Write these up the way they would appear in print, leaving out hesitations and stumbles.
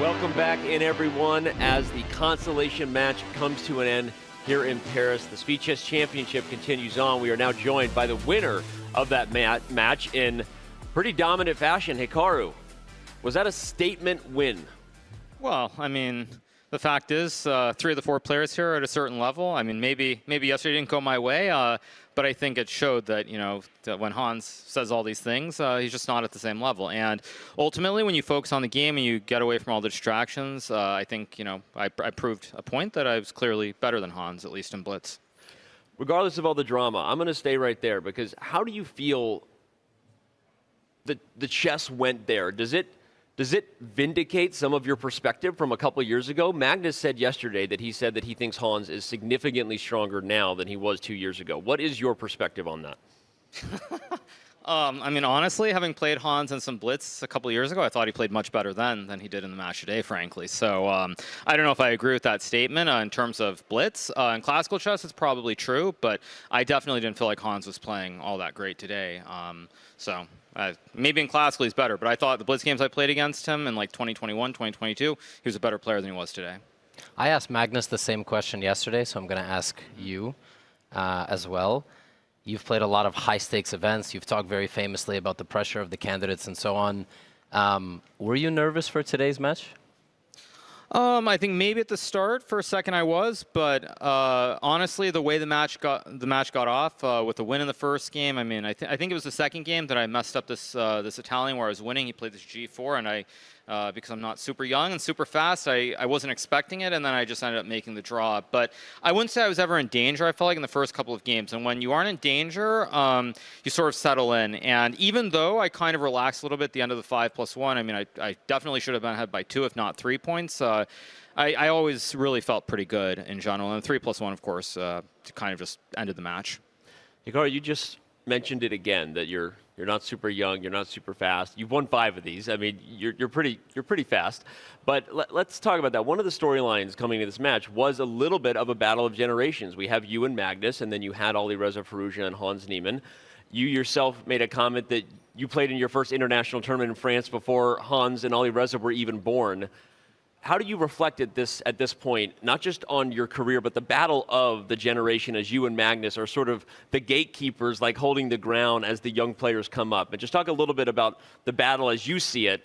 Welcome back in, everyone, as the consolation match comes to an end here in Paris. The Speed Chess Championship continues on. We are now joined by the winner of that match in pretty dominant fashion, Hikaru. Was that a statement win? Well, I mean, the fact is, 3 of the 4 players here are at a certain level. I mean, maybe yesterday didn't go my way, but I think it showed that, you know, that when Hans says all these things, he's just not at the same level. And ultimately, when you focus on the game and you get away from all the distractions, I think, you know, I proved a point that I was clearly better than Hans, at least in Blitz. Regardless of all the drama, I'm going to stay right there, because how do you feel that the chess went there? Does it vindicate some of your perspective from a couple years ago? Magnus said yesterday that he said that he thinks Hans is significantly stronger now than he was 2 years ago. What is your perspective on that? I mean, honestly, having played Hans in some Blitz a couple of years ago, I thought he played much better then than he did in the match today, frankly. So I don't know if I agree with that statement in terms of Blitz. In classical chess, it's probably true, but I definitely didn't feel like Hans was playing all that great today. Maybe in classical he's better, but I thought the Blitz games I played against him in like 2021, 2022, he was a better player than he was today. I asked Magnus the same question yesterday, so I'm going to ask you as well. You've played a lot of high-stakes events. You've talked very famously about the pressure of the candidates and so on. Were you nervous for today's match? I think maybe at the start for a second I was, but honestly, the way the match got off with the win in the first game, I mean, I think it was the second game that I messed up this Italian where I was winning. He played this G4, and I because I'm not super young and super fast, I wasn't expecting it, and then I just ended up making the draw. But I wouldn't say I was ever in danger, I felt like, in the first couple of games. And when you aren't in danger, you sort of settle in. And even though I kind of relaxed a little bit at the end of the 5+1, I mean, I definitely should have been ahead by 2, if not 3 points. I always really felt pretty good in general. And 3+1, of course, kind of just ended the match. Hikaru, you just mentioned it again, that you're not super young, you're not super fast. You've won 5 of these. I mean, you're pretty fast. But let's talk about that. One of the storylines coming to this match was a little bit of a battle of generations. We have you and Magnus, and then you had Alireza Firouzja and Hans Niemann. You yourself made a comment that you played in your first international tournament in France before Hans and Alireza were even born. How do you reflect at this point, not just on your career, but the battle of the generation as you and Magnus are sort of the gatekeepers, like holding the ground as the young players come up? And just talk a little bit about the battle as you see it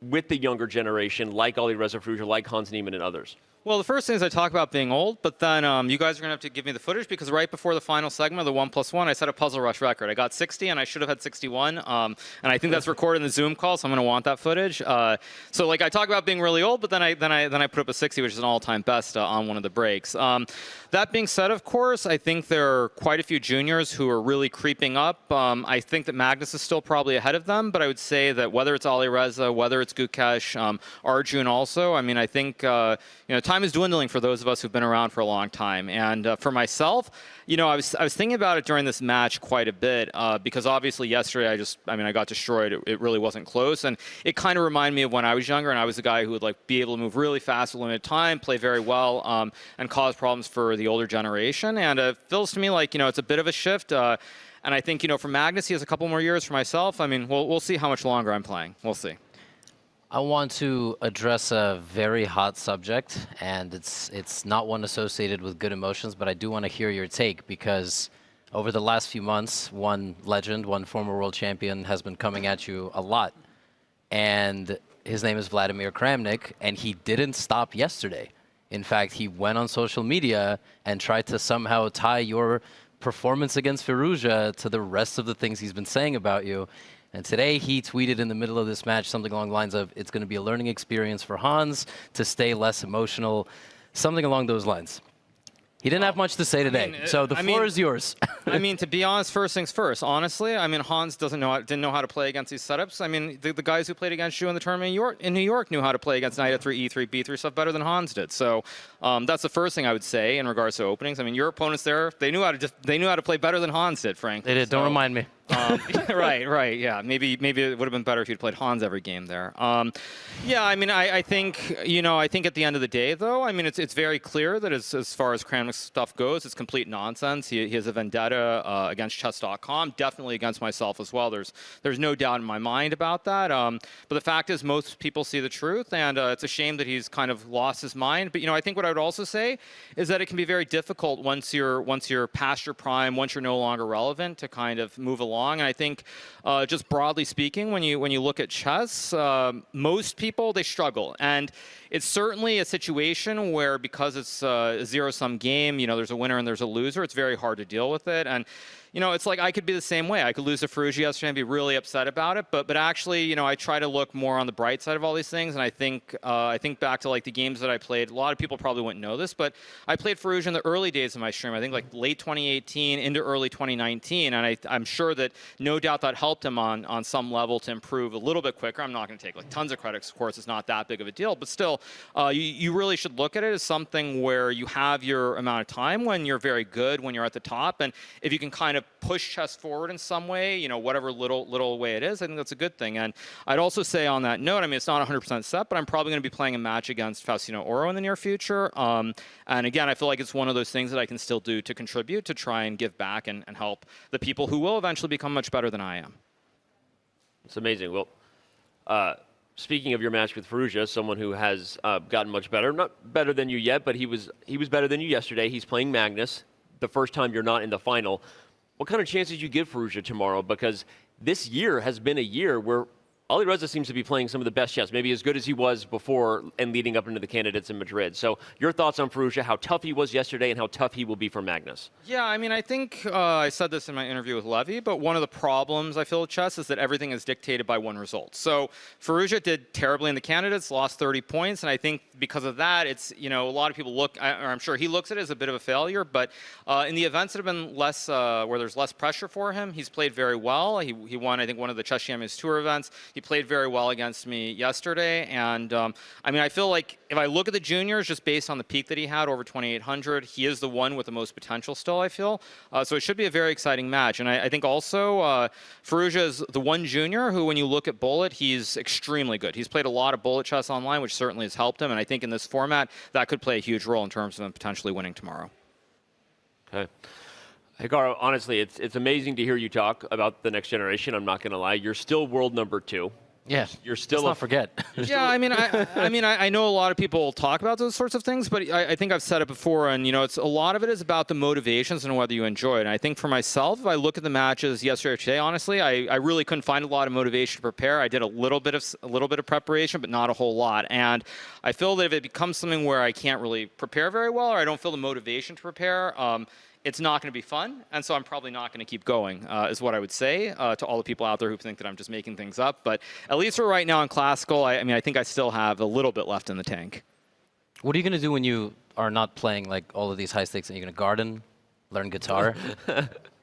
with the younger generation, like Alireza Firouzja, like Hans Niemann and others. Well, the first thing is I talk about being old, but then you guys are going to have to give me the footage, because right before the final segment of the 1+1, I set a Puzzle Rush record. I got 60, and I should have had 61, and I think that's recorded in the Zoom call, so I'm going to want that footage. So, like, I talk about being really old, but then I put up a 60, which is an all-time best on one of the breaks. That being said, of course, I think there are quite a few juniors who are really creeping up. I think that Magnus is still probably ahead of them, but I would say that whether it's Alireza, whether it's Gukesh, Arjun also, I mean, I think you know, time is dwindling for those of us who've been around for a long time. And for myself, you know, I was thinking about it during this match quite a bit, because obviously yesterday I got destroyed. It really wasn't close, and it kind of reminded me of when I was younger, and I was the guy who would like be able to move really fast with limited time, play very well, and cause problems for the older generation. And it feels to me like, you know, it's a bit of a shift. And I think, you know, for Magnus, he has a couple more years. For myself, I mean, we'll see how much longer I'm playing. We'll see. I want to address a very hot subject, and it's not one associated with good emotions, but I do want to hear your take, because over the last few months, one legend, one former world champion has been coming at you a lot. And his name is Vladimir Kramnik, and he didn't stop yesterday. In fact, he went on social media and tried to somehow tie your performance against Firouzja to the rest of the things he's been saying about you. And today he tweeted in the middle of this match something along the lines of, it's going to be a learning experience for Hans to stay less emotional, something along those lines. He didn't have much to say today, so the floor is yours. I mean, to be honest, first things first. Honestly, I mean, Hans didn't know how to play against these setups. I mean, the guys who played against you in the tournament in New York knew how to play against knight f3, e3, b3 stuff better than Hans did. So that's the first thing I would say in regards to openings. I mean, your opponents there, they knew how to play better than Hans did, frankly. They did. Don't remind me. Right. Yeah, maybe it would have been better if you'd played Hans every game there. Yeah, I mean, I think I think at the end of the day, though, I mean, it's very clear that as far as Kramnik's stuff goes, it's complete nonsense. He has a vendetta against chess.com, definitely against myself as well. There's no doubt in my mind about that. But the fact is, most people see the truth, and it's a shame that he's kind of lost his mind. But I think what I would also say is that it can be very difficult once you're past your prime, once you're no longer relevant, to kind of move along. And I think, just broadly speaking, when you look at chess, most people, they struggle. And it's certainly a situation where, because it's a zero-sum game, there's a winner and there's a loser, it's very hard to deal with it. And it's like I could be the same way. I could lose to Firouzja yesterday and be really upset about it. But actually, I try to look more on the bright side of all these things. And I think back to like the games that I played. A lot of people probably wouldn't know this, but I played Firouzja in the early days of my stream. I think like late 2018 into early 2019. And I'm sure that no doubt that helped him on some level to improve a little bit quicker. I'm not going to take like tons of credit. Of course, it's not that big of a deal. But still, you really should look at it as something where you have your amount of time when you're very good, when you're at the top. And if you can kind of push chess forward in some way, whatever little way it is, I think that's a good thing. And I'd also say on that note, I mean, it's not 100% set, but I'm probably going to be playing a match against Faustino Oro in the near future. And again, I feel like it's one of those things that I can still do to contribute, to try and give back and help the people who will eventually become much better than I am. It's amazing. Well, speaking of your match with Firouzja, someone who has gotten much better, not better than you yet, but he was better than you yesterday. He's playing Magnus, the first time you're not in the final. What kind of chances you give Firouzja tomorrow? Because this year has been a year where Alireza seems to be playing some of the best chess, maybe as good as he was before and leading up into the candidates in Madrid. So your thoughts on Firouzja, how tough he was yesterday and how tough he will be for Magnus? Yeah, I mean, I think I said this in my interview with Levy, but one of the problems I feel with chess is that everything is dictated by one result. So Firouzja did terribly in the candidates, lost 30 points, and I think because of that, it's, a lot of people look, or I'm sure he looks at it as a bit of a failure, but in the events that have been less, where there's less pressure for him, he's played very well. He won, I think, one of the Chess Champions Tour events. He played very well against me yesterday, and I mean, I feel like if I look at the juniors, just based on the peak that he had over 2,800, he is the one with the most potential still, I feel. So it should be a very exciting match. And I think also Firouzja is the one junior who, when you look at bullet, he's extremely good. He's played a lot of bullet chess online, which certainly has helped him. And I think in this format, that could play a huge role in terms of him potentially winning tomorrow. Okay. Hikaru, honestly, it's amazing to hear you talk about the next generation. I'm not going to lie. You're still world number 2. Yeah, you're still. Let's not forget. Yeah, I mean, I know a lot of people talk about those sorts of things, but I think I've said it before, and it's a lot of it is about the motivations and whether you enjoy it. And I think for myself, if I look at the matches yesterday or today, honestly, I really couldn't find a lot of motivation to prepare. I did a little bit of preparation, but not a whole lot. And I feel that if it becomes something where I can't really prepare very well, or I don't feel the motivation to prepare, it's not going to be fun, and so I'm probably not going to keep going, is what I would say to all the people out there who think that I'm just making things up. But at least for right now in classical, I mean, I think I still have a little bit left in the tank. What are you going to do when you are not playing like all of these high stakes? Are you going to garden, learn guitar?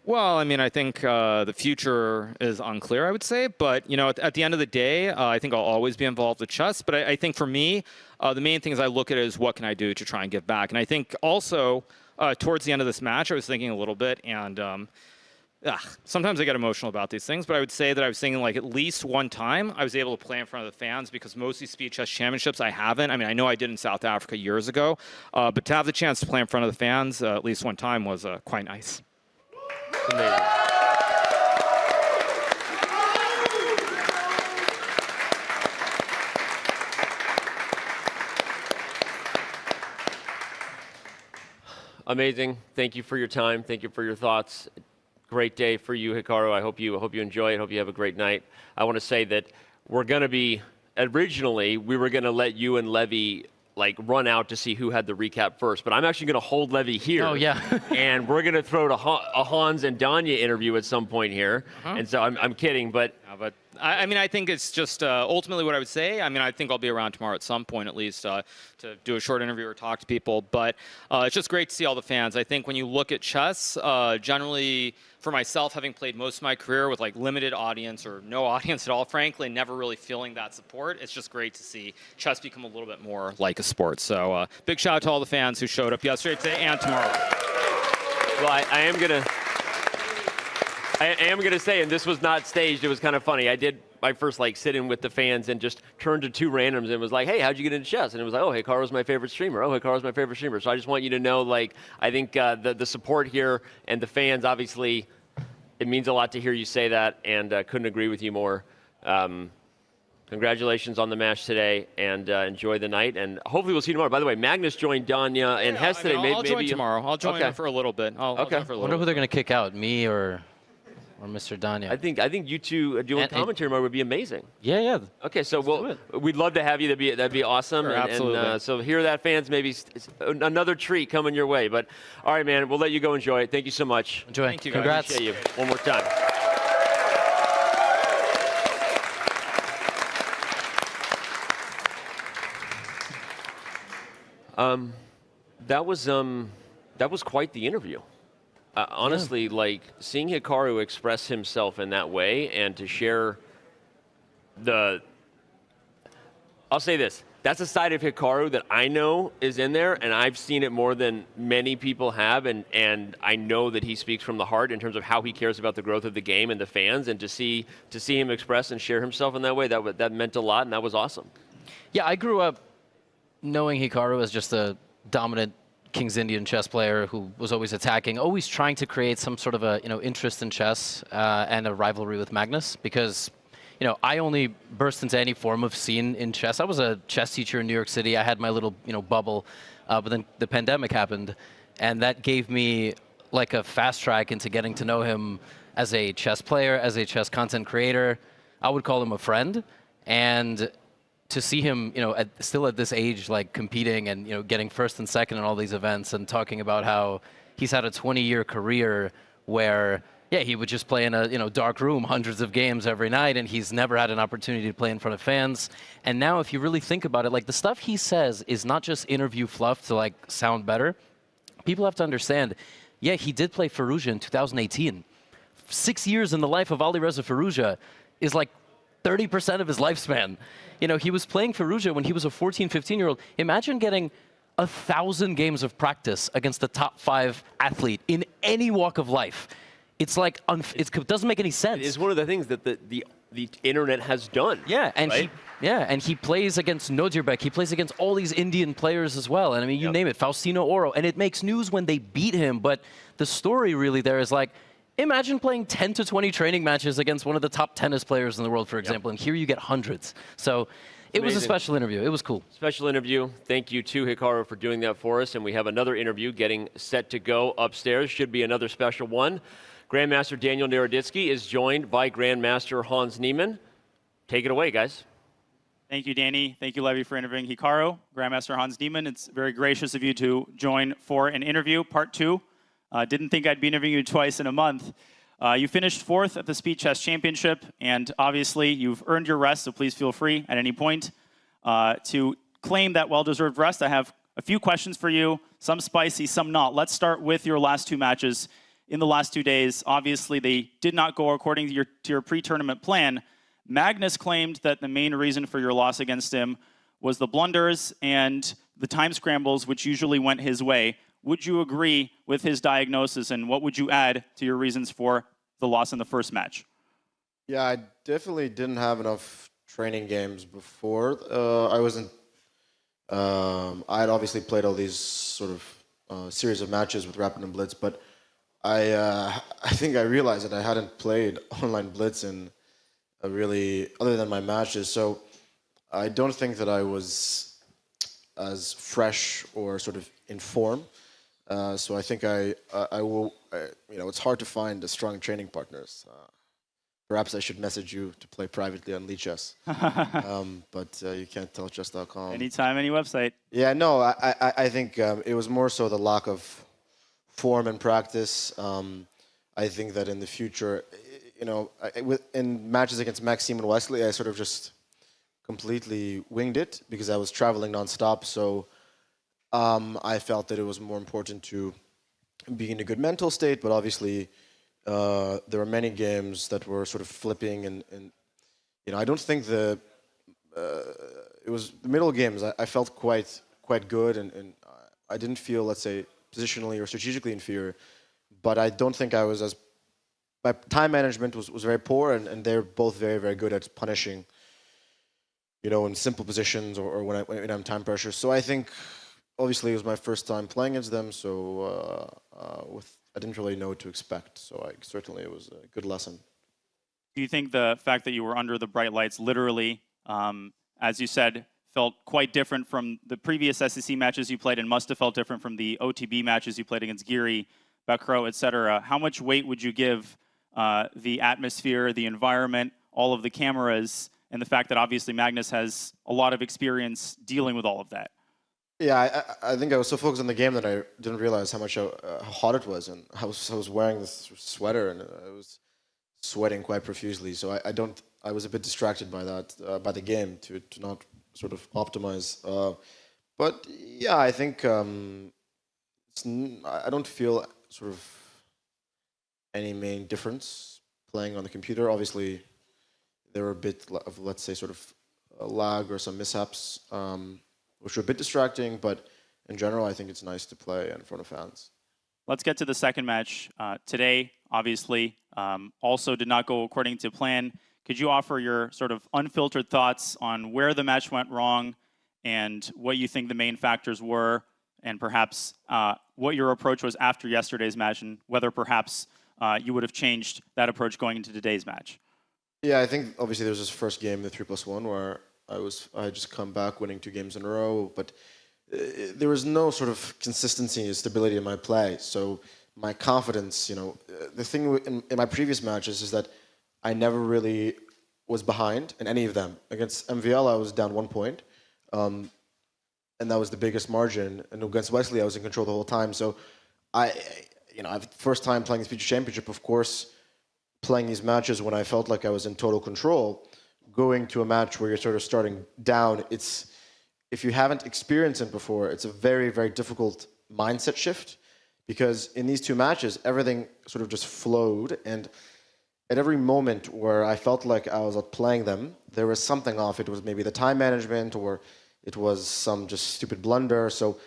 Well, I mean, I think the future is unclear, I would say. But, at the end of the day, I think I'll always be involved with chess. But I think for me, the main thing is I look at it as what can I do to try and give back. And I think also towards the end of this match, I was thinking a little bit, and sometimes I get emotional about these things, but I would say that I was thinking like at least one time I was able to play in front of the fans, because most of these Speed Chess Championships I haven't. I mean, I know I did in South Africa years ago, but to have the chance to play in front of the fans at least one time was quite nice. It's amazing. Amazing. Thank you for your time. Thank you for your thoughts. Great day for you, Hikaru. I hope you enjoy it. Hope you have a great night. I want to say that we're going to be, originally, we were going to let you and Levy run out to see who had the recap first, but I'm actually going to hold Levy here. Oh, yeah. And we're going to throw a Hans and Danya interview at some point here. And so I'm kidding, but I mean, I think it's just ultimately what I would say. I mean, I think I'll be around tomorrow at some point at least to do a short interview or talk to people. But it's just great to see all the fans. I think when you look at chess, generally for myself, having played most of my career with limited audience or no audience at all, frankly, never really feeling that support, it's just great to see chess become a little bit more like a sport. So big shout out to all the fans who showed up yesterday, today, and tomorrow. Well, I I am going to say, and this was not staged, it was kind of funny. I did my first sit-in with the fans and just turned to two randoms and was like, hey, how'd you get into chess? And it was like, oh, Hikaru's my favorite streamer. Oh, Hikaru's my favorite streamer. So I just want you to know, I think the support here and the fans, obviously, it means a lot to hear you say that, and couldn't agree with you more. Congratulations on the match today, and enjoy the night. And hopefully we'll see you tomorrow. By the way, Magnus joined Danya and Hess today. I'll join tomorrow. I'll join for a little bit. I'll join for a I little wonder who bit. they're going to kick out, me or Mr. Danya. I think you two doing commentary tomorrow would be amazing. Yeah. Okay, so we'd love to have you. That'd be awesome. Sure, absolutely. And so hear that, fans. Maybe another treat coming your way. But all right, man, we'll let you go enjoy it. Thank you so much. Enjoy. Thank you, guys. Congrats. Appreciate you one more time. That was quite the interview. Honestly, seeing Hikaru express himself in that way and to share I'll say this, that's a side of Hikaru that I know is in there, and I've seen it more than many people have, and I know that he speaks from the heart in terms of how he cares about the growth of the game and the fans, and to see him express and share himself in that way, that meant a lot, and that was awesome. Yeah, I grew up knowing Hikaru as just a dominant King's Indian chess player who was always attacking, always trying to create some sort of a interest in chess and a rivalry with Magnus, because I only burst into any form of scene in chess. I was a chess teacher in New York City. I had my little bubble, but then the pandemic happened, and that gave me a fast track into getting to know him as a chess player, as a chess content creator. I would call him a friend, and to see him, still at this age, competing and, getting first and second in all these events and talking about how he's had a 20-year career where, yeah, he would just play in a, dark room hundreds of games every night, and he's never had an opportunity to play in front of fans. And now if you really think about it, the stuff he says is not just interview fluff to, sound better. People have to understand, yeah, he did play Firouzja in 2018. 6 years in the life of Alireza Firouzja is 30% of his lifespan. He was playing Firouzja when he was a 14, 15-year-old. Imagine getting 1,000 games of practice against the top 5 athlete in any walk of life. It's it doesn't make any sense. It's one of the things that the internet has done. Yeah, and right? he plays against Nodirbek. He plays against all these Indian players as well. And I mean, you name it, Faustino Oro. And it makes news when they beat him. But the story really there is imagine playing 10 to 20 training matches against one of the top tennis players in the world, for example, and here you get hundreds. So it was a special interview. It was cool. Special interview. Thank you to Hikaru for doing that for us. And we have another interview getting set to go upstairs. Should be another special one. Grandmaster Daniel Naroditsky is joined by Grandmaster Hans Niemann. Take it away, guys. Thank you, Danny. Thank you, Levy, for interviewing Hikaru. Grandmaster Hans Niemann, it's very gracious of you to join for an interview, part 2. Didn't think I'd be interviewing you twice in a month. You finished 4th at the Speed Chess Championship, and obviously you've earned your rest, so please feel free at any point to claim that well-deserved rest. I have a few questions for you, some spicy, some not. Let's start with your last 2 matches in the last 2 days. Obviously, they did not go according to your pre-tournament plan. Magnus claimed that the main reason for your loss against him was the blunders and the time scrambles, which usually went his way. Would you agree with his diagnosis, and what would you add to your reasons for the loss in the first match? Yeah, I definitely didn't have enough training games before. I had obviously played all these sort of series of matches with Rapid and Blitz, but I think I realized that I hadn't played online Blitz in other than my matches. So I don't think that I was as fresh or sort of in form. So I think I will, it's hard to find strong training partners. Perhaps I should message you to play privately on Lichess. But you can't tell chess.com. Anytime, any website. Yeah, no, I think it was more so the lack of form and practice. I think that in the future, in matches against Maxime and Wesley, I sort of just completely winged it because I was traveling nonstop. So I felt that it was more important to be in a good mental state, but obviously there were many games that were sort of flipping, and I don't think it was the middle games. I felt quite good, and I didn't feel, let's say, positionally or strategically inferior, but I don't think I was as my time management was very poor, and they're both very, very good at punishing, in simple positions or when I'm time pressure. So I think, obviously, it was my first time playing against them, so I didn't really know what to expect. So certainly it was a good lesson. Do you think the fact that you were under the bright lights literally, as you said, felt quite different from the previous SEC matches you played and must have felt different from the OTB matches you played against Giri, Bakro, etc.? How much weight would you give the atmosphere, the environment, all of the cameras, and the fact that obviously Magnus has a lot of experience dealing with all of that? Yeah, I think I was so focused on the game that I didn't realize how much how hot it was, and I was wearing this sweater and I was sweating quite profusely. So I was a bit distracted by that, by the game, to not sort of optimize. But yeah, I think I don't feel sort of any main difference playing on the computer. Obviously, there were a bit of, let's say, sort of a lag or some mishaps, which were a bit distracting, but in general, I think it's nice to play in front of fans. Let's get to the second match. Today, obviously, also did not go according to plan. Could you offer your sort of unfiltered thoughts on where the match went wrong and what you think the main factors were, and perhaps what your approach was after yesterday's match, and whether perhaps you would have changed that approach going into today's match? Yeah, I think obviously there was this first game, the 3+1, where I had just come back winning 2 games in a row, but there was no sort of consistency and stability in my play. So my confidence, the thing in my previous matches is that I never really was behind in any of them. Against MVL, I was down 1 point, and that was the biggest margin. And against Wesley, I was in control the whole time. So first time playing the Future Championship, of course, playing these matches when I felt like I was in total control, going to a match where you're sort of starting down, if you haven't experienced it before, it's a very, very difficult mindset shift, because in these 2 matches, everything sort of just flowed, and at every moment where I felt like I was outplaying them, there was something off. It was maybe the time management, or it was some just stupid blunder. So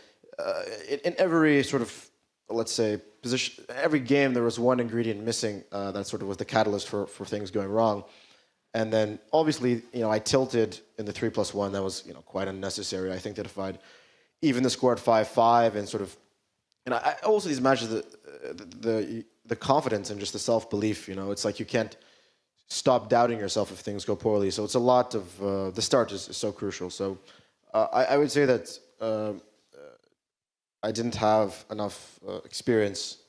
in every sort of, let's say, position, every game, there was one ingredient missing that sort of was the catalyst for things going wrong. And then, obviously, I tilted in the 3+1. That was, quite unnecessary. I think that if I'd even the score at 5-5 and sort of, I also these matches, the confidence and just the self-belief, it's like you can't stop doubting yourself if things go poorly. So it's a lot of, the start is so crucial. So I would say that I didn't have enough experience,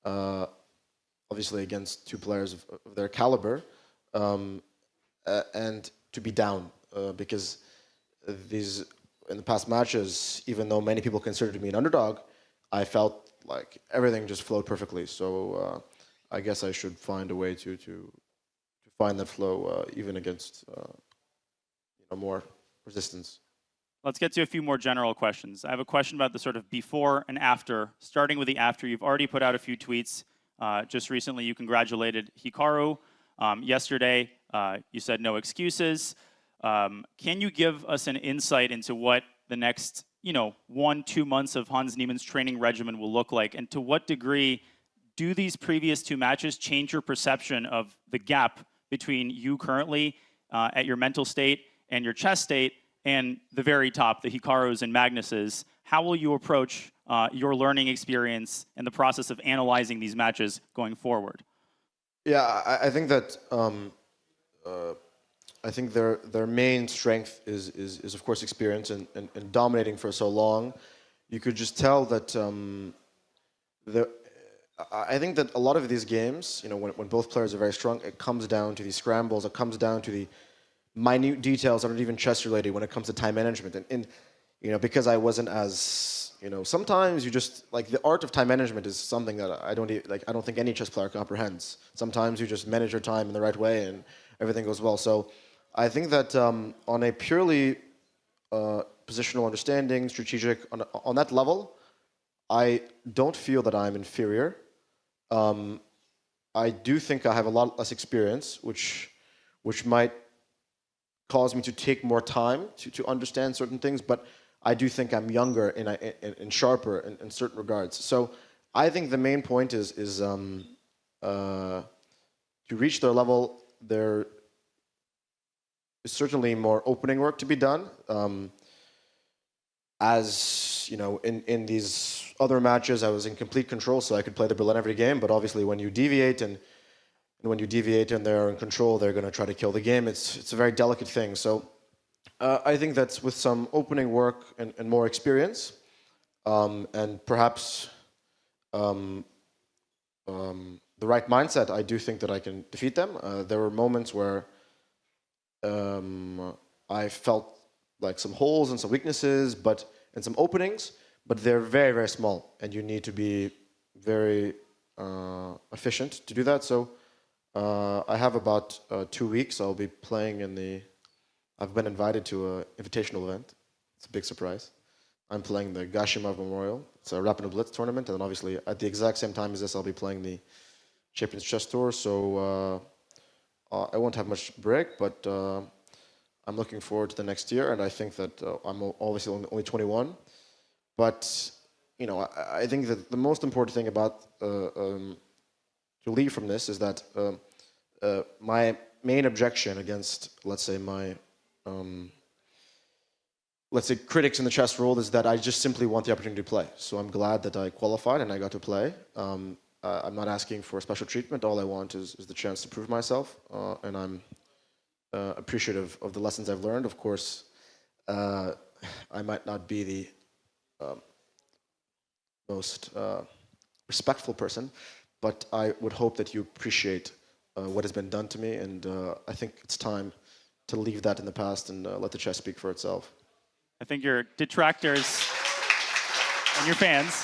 obviously, against 2 players of their caliber. And to be down, because in the past matches, even though many people considered me an underdog, I felt like everything just flowed perfectly. So I guess I should find a way to find that flow even against more resistance. Let's get to a few more general questions. I have a question about the sort of before and after. Starting with the after, you've already put out a few tweets. Just recently, you congratulated Hikaru. Yesterday, you said no excuses. Can you give us an insight into what the next, 1-2 months of Hans Niemann's training regimen will look like? And to what degree do these previous 2 matches change your perception of the gap between you currently at your mental state and your chess state and the very top, the Hikarus and Magnuses? How will you approach your learning experience and the process of analyzing these matches going forward? Yeah, I think that their main strength is of course experience and dominating for so long. You could just tell that I think that a lot of these games, when both players are very strong, it comes down to these scrambles. It comes down to the minute details that aren't even chess related when it comes to time management. And because I wasn't as sometimes you just like the art of time management is something that I don't think any chess player comprehends. Sometimes you just manage your time in the right way and everything goes well. So I think that on a purely positional understanding, strategic, on that level, I don't feel that I'm inferior. I do think I have a lot less experience, which might cause me to take more time to understand certain things, but I do think I'm younger and sharper in certain regards. So I think the main point is to reach their level, there is certainly more opening work to be done. As you know, in these other matches, I was in complete control, so I could play the Berlin every game. But obviously, when you deviate and when you deviate and they're in control, they're going to try to kill the game. It's a very delicate thing. So I think that's with some opening work and more experience, and perhaps the right mindset, I do think that I can defeat them. There were moments where I felt like some holes and some weaknesses, and some openings, but they're very, very small, and you need to be very efficient to do that. So I have about 2 weeks. I'll be playing I've been invited to an invitational event. It's a big surprise. I'm playing the Gashimov Memorial. It's a Rapid Blitz tournament, and then obviously at the exact same time as this, I'll be playing the Champions Chess Tour. So I won't have much break, but I'm looking forward to the next year, and I think that I'm obviously only 21. But you know, I think that the most important thing about to leave from this is that my main objection against, let's say, my critics in the chess world is that I just simply want the opportunity to play. So I'm glad that I qualified and I got to play. I'm not asking for special treatment. All I want is the chance to prove myself, and I'm appreciative of the lessons I've learned. Of course, I might not be the most respectful person, but I would hope that you appreciate what has been done to me, and I think it's time to leave that in the past and let the chess speak for itself. I think your detractors and your fans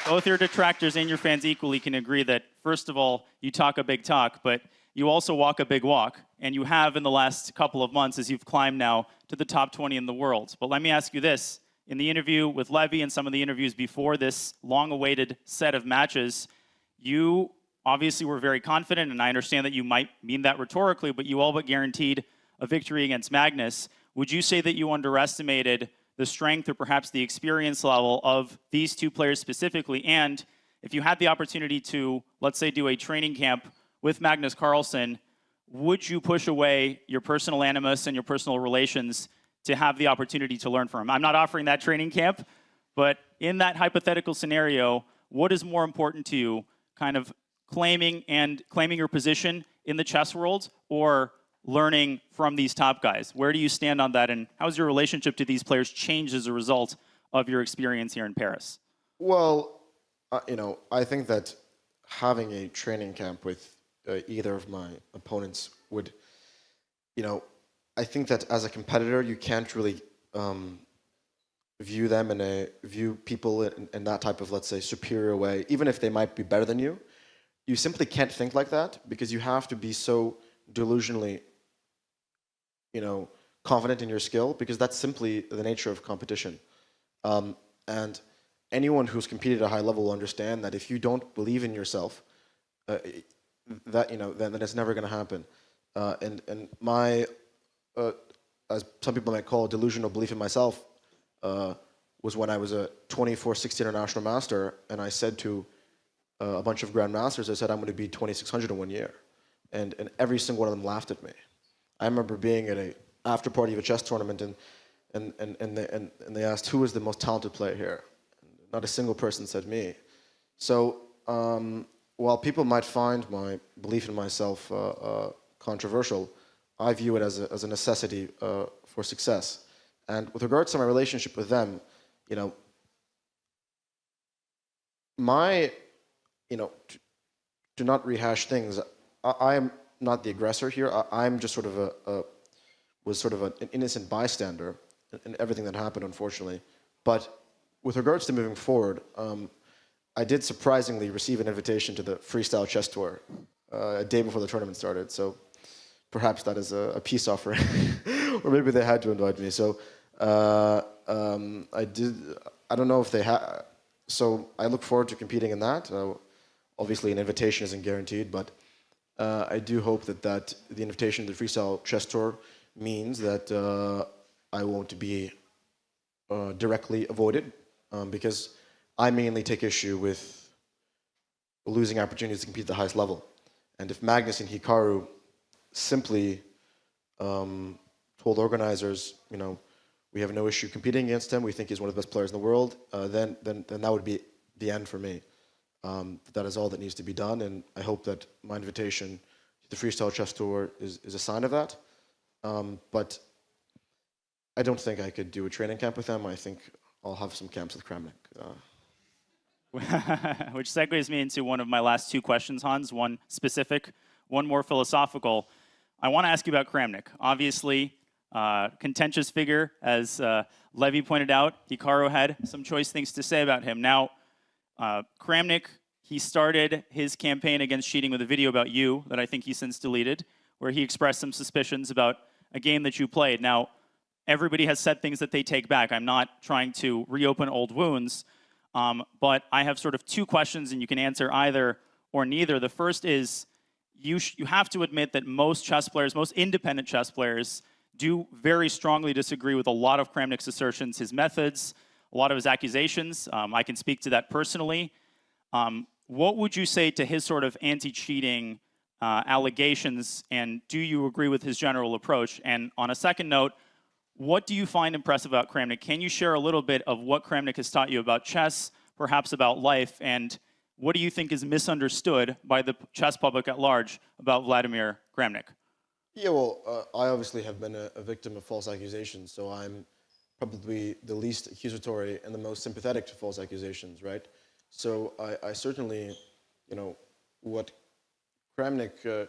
both your detractors and your fans equally can agree that, first of all, you talk a big talk, but you also walk a big walk. And you have in the last couple of months as you've climbed now to the top 20 in the world. But let me ask you this. In the interview with Levy and some of the interviews before this long-awaited set of matches, you obviously were very confident, and I understand that you might mean that rhetorically, but you all but guaranteed a victory against Magnus. Would you say that you underestimated the strength or perhaps the experience level of these two players specifically? And if you had the opportunity to, let's say, do a training camp with Magnus Carlsen, would you push away your personal animus and your personal relations to have the opportunity to learn from him? I'm not offering that training camp, but in that hypothetical scenario, what is more important to you, kind of claiming your position in the chess world or learning from these top guys? Where do you stand on that, and how has your relationship to these players changed as a result of your experience here in Paris? Well, you know, I think that having a training camp with either of my opponents would, you know, I think that as a competitor, you can't really view people in that type of, let's say, superior way, even if they might be better than you. You simply can't think like that because you have to be so delusionally, you know, confident in your skill, because that's simply the nature of competition. And anyone who's competed at a high level will understand that if you don't believe in yourself, that, you know, then it's never going to happen. And my, as some people might call it, delusional belief in myself, was when I was a 24-16 international master, and I said to a bunch of grandmasters, I said, I'm going to be 2600 in 1 year. And every single one of them laughed at me. I remember being at a after party of a chess tournament, and they asked, who was the most talented player here? Not a single person said me. So while people might find my belief in myself controversial, I view it as a necessity for success. And with regards to my relationship with them, you know, to not rehash things, I am not the aggressor here. I'm just sort of was sort of an innocent bystander in everything that happened, unfortunately. But with regards to moving forward, I did surprisingly receive an invitation to the Freestyle Chess Tour a day before the tournament started. So perhaps that is a peace offering, or maybe they had to invite me. So I don't know if they had. So I look forward to competing in that. Obviously, an invitation isn't guaranteed, but I do hope that the invitation to the Freestyle Chess Tour means that I won't be directly avoided, because I mainly take issue with losing opportunities to compete at the highest level. And if Magnus and Hikaru simply told organizers, we have no issue competing against him, we think he's one of the best players in the world, then that would be the end for me. That is all that needs to be done, and I hope that my invitation to the Freestyle Chess Tour is a sign of that. But I don't think I could do a training camp with them. I think I'll have some camps with Kramnik. Which segues me into one of my last two questions, Hans. One specific, one more philosophical. I want to ask you about Kramnik. Obviously, contentious figure, as Levy pointed out. Hikaru had some choice things to say about him. Now, Kramnik, he started his campaign against cheating with a video about you that I think he since deleted, where he expressed some suspicions about a game that you played. Now, everybody has said things that they take back. I'm not trying to reopen old wounds, but I have sort of two questions, and you can answer either or neither. The first is, you have to admit that most chess players, most independent chess players, do very strongly disagree with a lot of Kramnik's assertions, his methods, a lot of his accusations. I can speak to that personally. What would you say to his sort of anti-cheating allegations, and do you agree with his general approach? And on a second note, what do you find impressive about Kramnik? Can you share a little bit of what Kramnik has taught you about chess, perhaps about life, and what do you think is misunderstood by the chess public at large about Vladimir Kramnik? Yeah, well, I obviously have been a victim of false accusations, so I'm probably the least accusatory and the most sympathetic to false accusations, right? So I certainly, what Kramnik,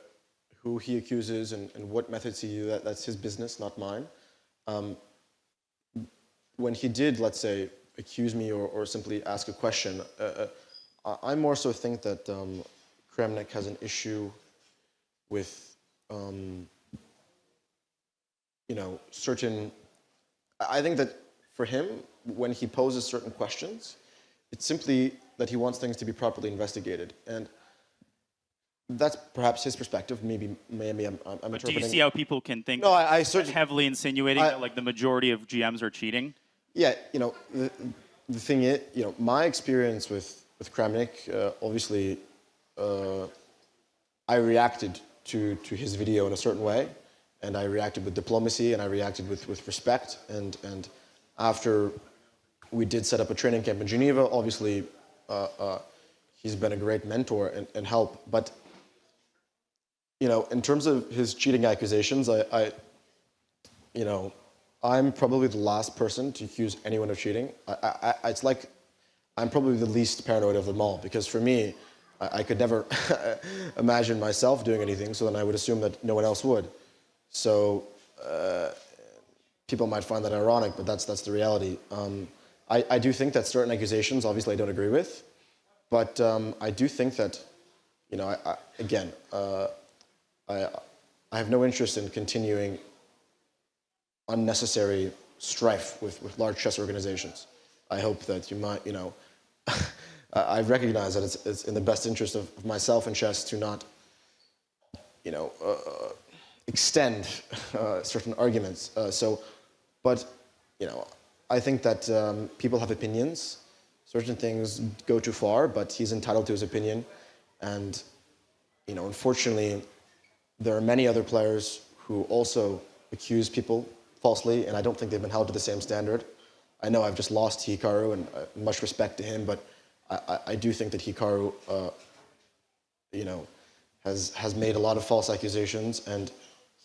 who he accuses and what methods he uses, that's his business, not mine. When he did, let's say, accuse me or simply ask a question, I more so think that Kramnik has an issue with, certain... I think that for him, when he poses certain questions, it's simply that he wants things to be properly investigated. And that's perhaps his perspective. Maybe I'm interpreting... Do you see how people can think no, I certainly, heavily insinuating that like the majority of GMs are cheating? Yeah, the thing is, my experience with Kramnik, obviously, I reacted to his video in a certain way, and I reacted with diplomacy, and I reacted with respect, and after we did set up a training camp in Geneva, obviously, he's been a great mentor and help, but in terms of his cheating accusations, I'm probably the last person to accuse anyone of cheating. It's like I'm probably the least paranoid of them all, because for me, I could never imagine myself doing anything, so then I would assume that no one else would. So people might find that ironic, but that's the reality. I do think that certain accusations, obviously, I don't agree with, but I do think that, I have no interest in continuing unnecessary strife with large chess organizations. I hope that you might, I recognize that it's in the best interest of myself and chess to not, extend certain arguments. But I think that people have opinions. Certain things go too far, but he's entitled to his opinion. And, unfortunately, there are many other players who also accuse people falsely, and I don't think they've been held to the same standard. I know I've just lost Hikaru, and much respect to him, but I do think that Hikaru, has made a lot of false accusations, and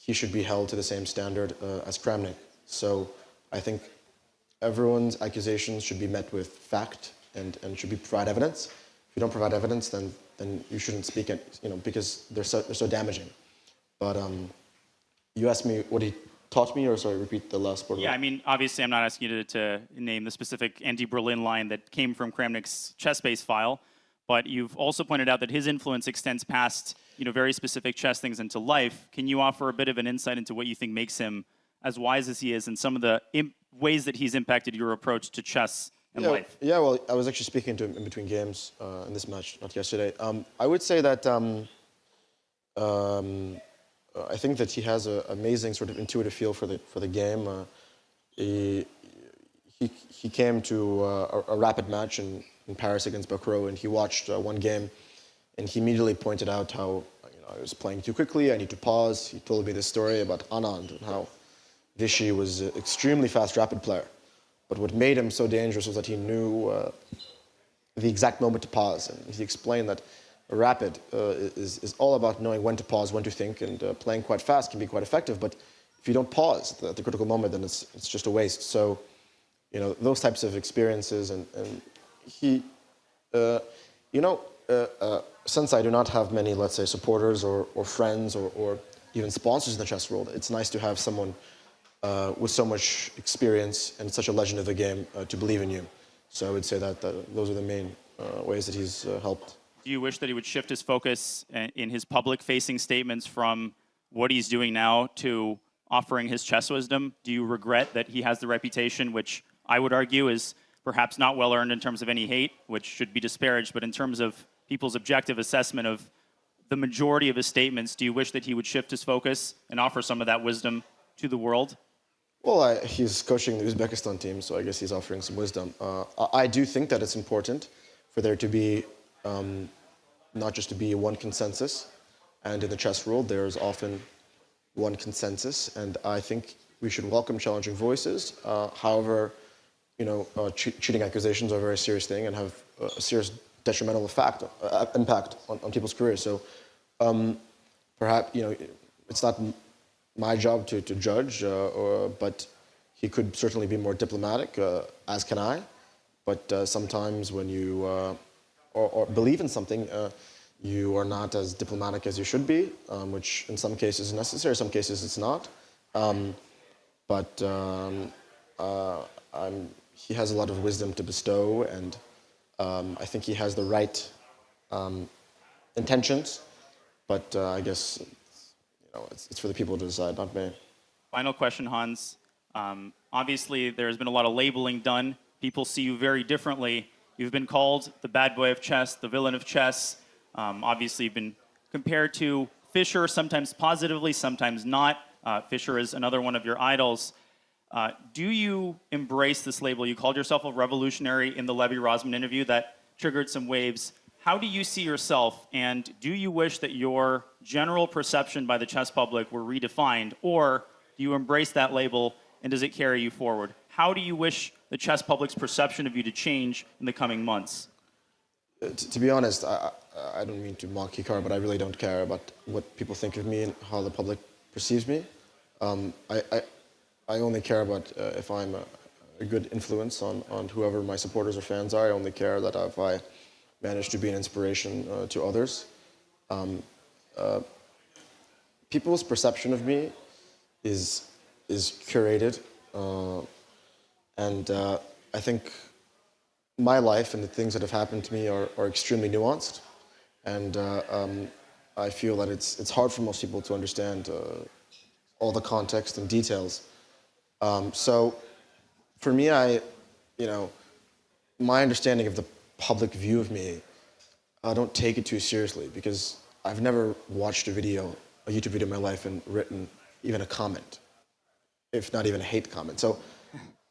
he should be held to the same standard as Kramnik. So I think everyone's accusations should be met with fact and should provide evidence. If you don't provide evidence, then you shouldn't speak it, because they're so damaging. But you asked me what he taught me, or sorry, repeat the last part. Yeah, I mean, obviously, I'm not asking you to name the specific anti-Berlin line that came from Kramnik's chess-based file, but you've also pointed out that his influence extends past, very specific chess things into life. Can you offer a bit of an insight into what you think makes him as wise as he is, and some of the ways that he's impacted your approach to chess and life? Yeah, well, I was actually speaking to him in between games in this match, not yesterday. I would say that I think that he has an amazing sort of intuitive feel for the game. He came to a rapid match in in Paris against Bakro, and he watched one game, and he immediately pointed out how I was playing too quickly. I need to pause. He told me this story about Anand and how Vishy was an extremely fast rapid player, but what made him so dangerous was that he knew the exact moment to pause, and he explained that rapid is all about knowing when to pause, when to think, and playing quite fast can be quite effective, but if you don't pause at the critical moment, then it's just a waste. So, those types of experiences, and he, since I do not have many, let's say, supporters or friends or even sponsors in the chess world, it's nice to have someone with so much experience and such a legend of the game to believe in you. So I would say that those are the main ways that he's helped. Do you wish that he would shift his focus in his public-facing statements from what he's doing now to offering his chess wisdom? Do you regret that he has the reputation, which I would argue is perhaps not well-earned in terms of any hate, which should be disparaged, but in terms of people's objective assessment of the majority of his statements, do you wish that he would shift his focus and offer some of that wisdom to the world? Well, he's coaching the Uzbekistan team, so I guess he's offering some wisdom. I do think that it's important for there to be not just to be one consensus, and in the chess world there's often one consensus, and I think we should welcome challenging voices. However, cheating accusations are a very serious thing and have a serious detrimental impact on people's careers. So perhaps it's not my job to judge, but he could certainly be more diplomatic, as can I. But sometimes when you or believe in something, you are not as diplomatic as you should be, which in some cases is necessary, some cases it's not. He has a lot of wisdom to bestow, and I think he has the right intentions, but I guess it's for the people to decide, not me. Final question, Hans. Obviously, there's been a lot of labeling done. People see you very differently. You've been called the bad boy of chess, the villain of chess. Obviously, you've been compared to Fischer, sometimes positively, sometimes not. Fischer is another one of your idols. Do you embrace this label? You called yourself a revolutionary in the Levy Rosman interview that triggered some waves. How do you see yourself, and do you wish that your general perception by the chess public were redefined, or do you embrace that label, and does it carry you forward? How do you wish the chess public's perception of you to change in the coming months? To be honest, I don't mean to mock Hikaru, but I really don't care about what people think of me and how the public perceives me. I only care about if I'm a good influence on whoever my supporters or fans are. I only care that if I manage to be an inspiration to others. People's perception of me is curated, and I think my life and the things that have happened to me are extremely nuanced, and I feel that it's hard for most people to understand all the context and details. So for me, my understanding of the public view of me, I don't take it too seriously, because I've never watched a YouTube video in my life and written even a comment, if not even a hate comment. So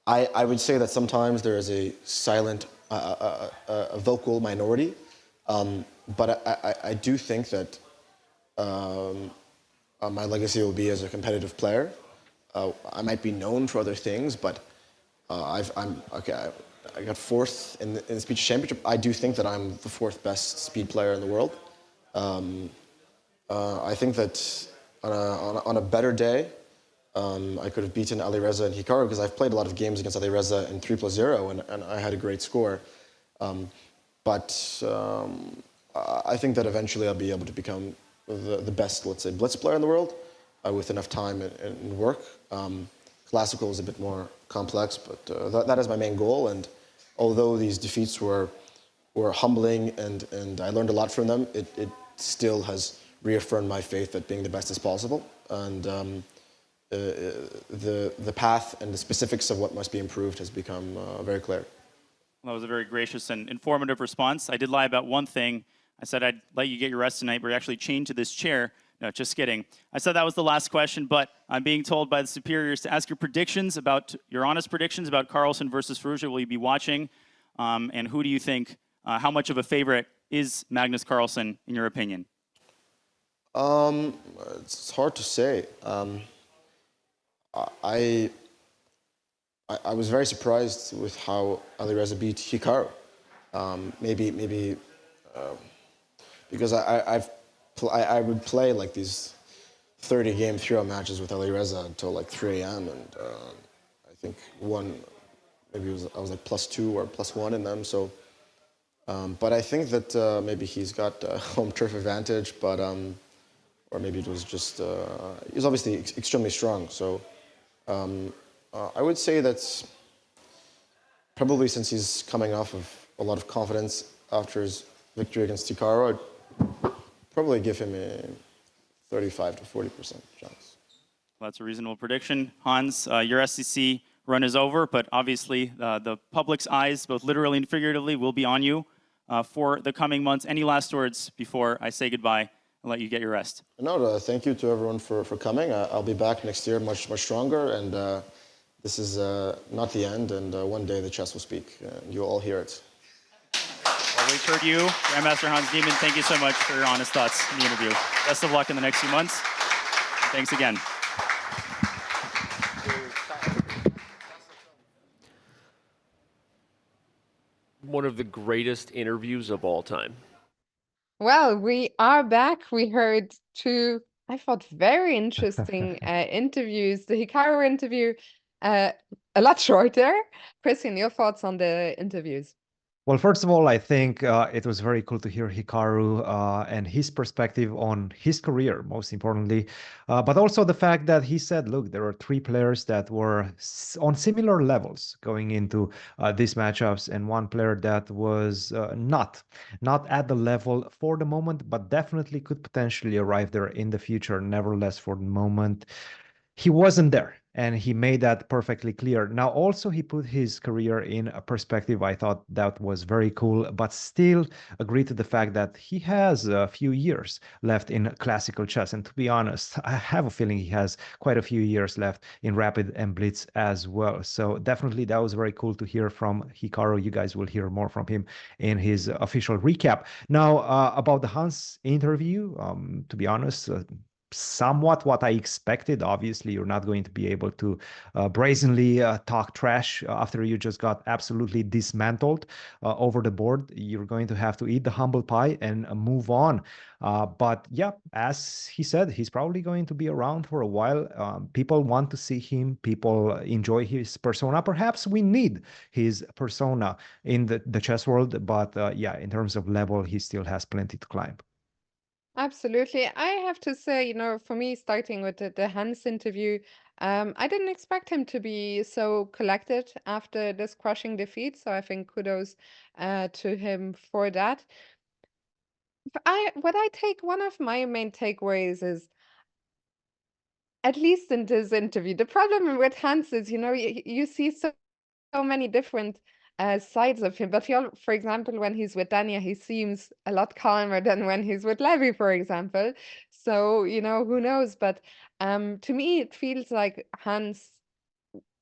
I would say that sometimes there is a silent, a vocal minority, but I do think that my legacy will be as a competitive player. I might be known for other things, but I got fourth in the speed championship. I do think that I'm the fourth best speed player in the world. I think that on a better day, I could have beaten Alireza and Hikaru, because I've played a lot of games against Alireza in 3+0, and I had a great score. But I think that eventually I'll be able to become the best, let's say, blitz player in the world with enough time and work. Classical is a bit more complex, but that is my main goal. And although these defeats were humbling and I learned a lot from them, it still has reaffirmed my faith that being the best is possible. And the path and the specifics of what must be improved has become very clear. That was a very gracious and informative response. I did lie about one thing. I said I'd let you get your rest tonight, but you're actually chained to this chair. No, just kidding. I said that was the last question, but I'm being told by the superiors to ask your honest predictions about Carlsen versus Ferrugia. Will you be watching? And who do you think How much of a favorite is Magnus Carlsen, in your opinion? It's hard to say. I was very surprised with how Alireza beat Hikaru. Maybe because I would play like these 30-game 3-0 matches with Alireza until like 3 a.m. and I think maybe I was like +2 or +1 in them. So, but I think that maybe he's got home turf advantage, but or maybe it was just he's obviously extremely strong. So I would say that's probably since he's coming off of a lot of confidence after his victory against Hikaru, I'd probably give him a 35 to 40% chance. Well, that's a reasonable prediction. Hans, your SEC run is over, but obviously the public's eyes, both literally and figuratively, will be on you for the coming months. Any last words before I say goodbye and let you get your rest? No, thank you to everyone for coming. I'll be back next year much stronger, and this is not the end, and one day the chess will speak, and you'll all hear it. Well, we've heard you, Grandmaster Hans Niemann. Thank you so much for your honest thoughts in the interview. Best of luck in the next few months. And thanks again. One of the greatest interviews of all time. Well, we are back. We heard two, I thought, very interesting interviews. The Hikaru interview, a lot shorter. Cristian, your thoughts on the interviews? Well, first of all, I think it was very cool to hear Hikaru and his perspective on his career, most importantly, but also the fact that he said, look, there are 3 players that were on similar levels going into these matchups, and 1 player that was not at the level for the moment, but definitely could potentially arrive there in the future. Nevertheless, for the moment, he wasn't there, and he made that perfectly clear. Now, also, he put his career in a perspective. I thought that was very cool, but still agreed to the fact that he has a few years left in classical chess. And to be honest, I have a feeling he has quite a few years left in Rapid and Blitz as well. So definitely that was very cool to hear from Hikaru. You guys will hear more from him in his official recap. Now, about the Hans interview, to be honest, somewhat what I expected. Obviously, you're not going to be able to brazenly talk trash after you just got absolutely dismantled over the board. You're going to have to eat the humble pie and move on. But yeah, as he said, he's probably going to be around for a while. People want to see him. People enjoy his persona. Perhaps we need his persona in the chess world. But yeah, in terms of level, he still has plenty to climb. Absolutely. I have to say, for me, starting with the Hans interview, I didn't expect him to be so collected after this crushing defeat. So I think kudos to him for that. One of my main takeaways is, at least in this interview, the problem with Hans is, you see so many different sides of him. But for example, when he's with Dania, he seems a lot calmer than when he's with Levy, for example. So, who knows? But to me, it feels like Hans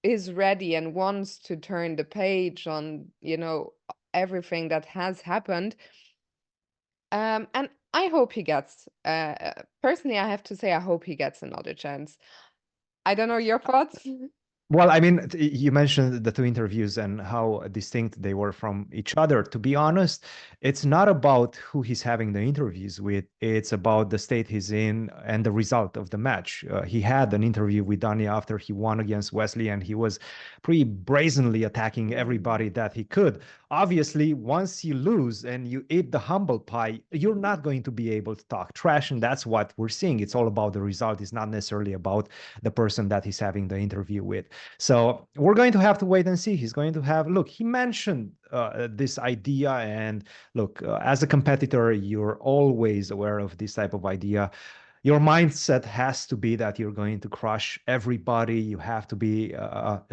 is ready and wants to turn the page on, everything that has happened. And I hope he gets, personally, I have to say, I hope he gets another chance. I don't know your thoughts. Well, I mean, you mentioned the 2 interviews and how distinct they were from each other. To be honest, it's not about who he's having the interviews with. It's about the state he's in and the result of the match. He had an interview with Dani after he won against Wesley, and he was pretty brazenly attacking everybody that he could. Obviously, once you lose and you eat the humble pie, you're not going to be able to talk trash, and that's what we're seeing. It's all about the result. It's not necessarily about the person that he's having the interview with. So we're going to have to wait and see. He's going to have, look, he mentioned this idea, and look, as a competitor, you're always aware of this type of idea. Your mindset has to be that you're going to crush everybody. You have to be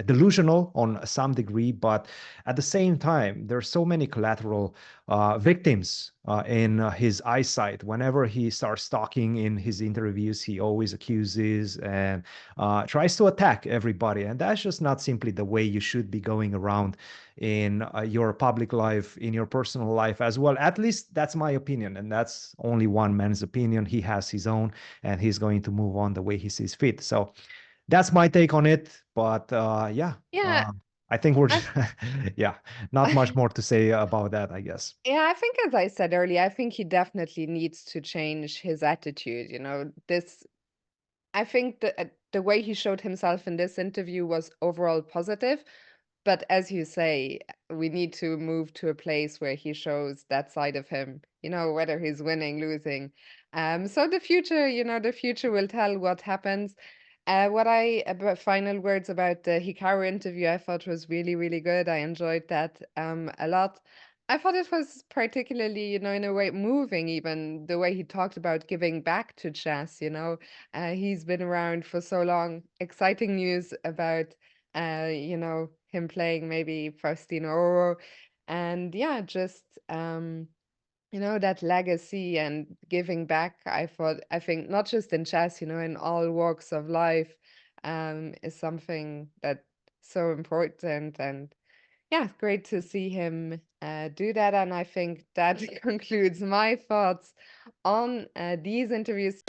delusional on some degree, but at the same time, there's so many collateral victims in his eyesight. Whenever he starts talking in his interviews, he always accuses and tries to attack everybody. And that's just not simply the way you should be going around in your public life, in your personal life as well. At least that's my opinion. And that's only one man's opinion. He has his own, and he's going to move on the way he sees fit. So that's my take on it. But yeah. Yeah, I think we're I just, yeah, not much more to say about that, I guess. Yeah, I think as I said earlier, I think he definitely needs to change his attitude. I think the way he showed himself in this interview was overall positive, but as you say, we need to move to a place where he shows that side of him, whether he's winning, losing. So the future will tell what happens. About final words about the Hikaru interview, I thought was really, really good. I enjoyed that a lot. I thought it was particularly, in a way moving, even the way he talked about giving back to chess. He's been around for so long. Exciting news about, him playing maybe Faustino Oro. And yeah, just, that legacy and giving back, I think not just in chess, in all walks of life, is something that's so important. And yeah, great to see him do that. And I think that concludes my thoughts on these interviews.